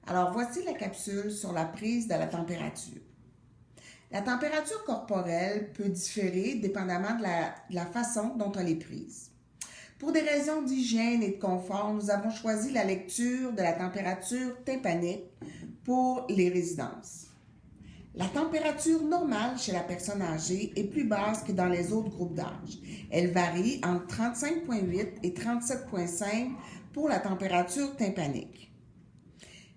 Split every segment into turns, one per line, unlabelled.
Alors, voici la capsule sur la prise de la température. La température corporelle peut différer dépendamment de la façon dont elle est prise. Pour des raisons d'hygiène et de confort, nous avons choisi la lecture de la température tympanique pour les résidences. La température normale chez la personne âgée est plus basse que dans les autres groupes d'âge. Elle varie entre 35,8 et 37,5 pour la température tympanique.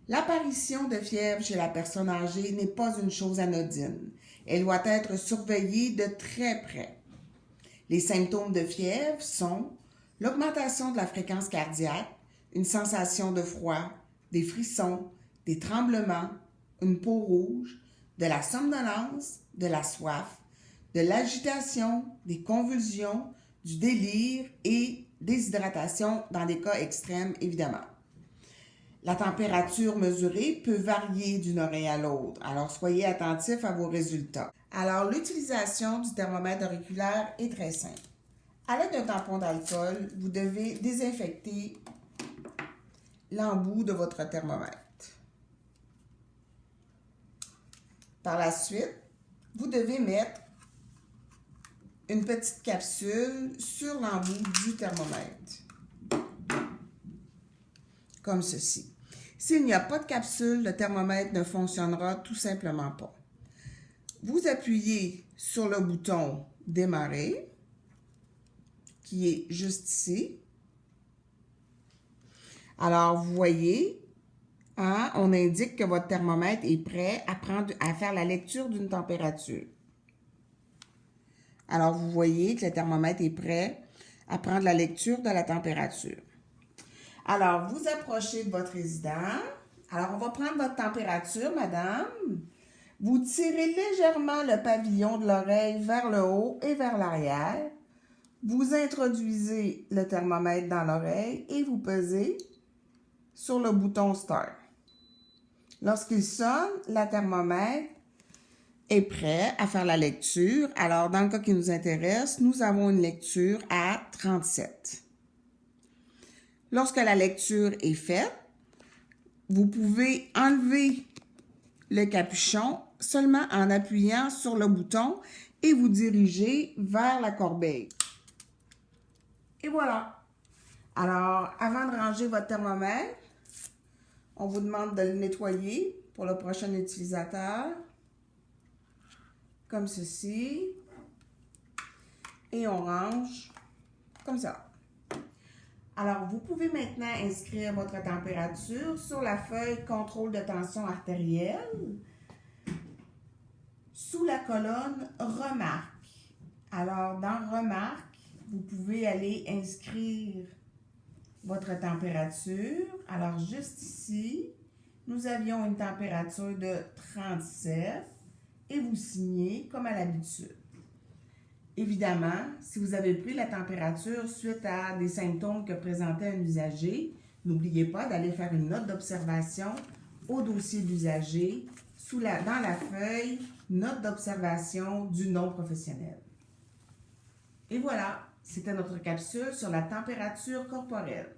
L'apparition de fièvre chez la personne âgée n'est pas une chose anodine. Elle doit être surveillée de très près. Les symptômes de fièvre sont l'augmentation de la fréquence cardiaque, une sensation de froid, des frissons, des tremblements, une peau rouge, de la somnolence, de la soif, de l'agitation, des convulsions, du délire et déshydratation dans des cas extrêmes, évidemment. La température mesurée peut varier d'une oreille à l'autre, alors soyez attentifs à vos résultats. Alors, l'utilisation du thermomètre auriculaire est très simple. À l'aide d'un tampon d'alcool, vous devez désinfecter l'embout de votre thermomètre. Par la suite, vous devez mettre une petite capsule sur l'embout du thermomètre, comme ceci. S'il n'y a pas de capsule, le thermomètre ne fonctionnera tout simplement pas. Vous appuyez sur le bouton « Démarrer » qui est juste ici. Alors, vous voyez, on indique que votre thermomètre est prêt à faire la lecture d'une température. Alors, vous voyez que le thermomètre est prêt à prendre la lecture de la température. Alors, vous approchez de votre résident. Alors, on va prendre votre température, madame. Vous tirez légèrement le pavillon de l'oreille vers le haut et vers l'arrière. Vous introduisez le thermomètre dans l'oreille et vous pesez sur le bouton Start. Lorsqu'il sonne, le thermomètre est prêt à faire la lecture. Alors, dans le cas qui nous intéresse, nous avons une lecture à 37. Lorsque la lecture est faite, vous pouvez enlever le capuchon seulement en appuyant sur le bouton et vous diriger vers la corbeille. Et voilà. Alors, avant de ranger votre thermomètre, on vous demande de le nettoyer pour le prochain utilisateur, comme ceci. Et on range comme ça. Alors, vous pouvez maintenant inscrire votre température sur la feuille contrôle de tension artérielle sous la colonne remarque. Alors, dans remarque, vous pouvez aller inscrire votre température. Alors, juste ici, nous avions une température de 37 et vous signez comme à l'habitude. Évidemment, si vous avez pris la température suite à des symptômes que présentait un usager, n'oubliez pas d'aller faire une note d'observation au dossier d'usager dans la feuille « Note d'observation du non-professionnel ». Et voilà, c'était notre capsule sur la température corporelle.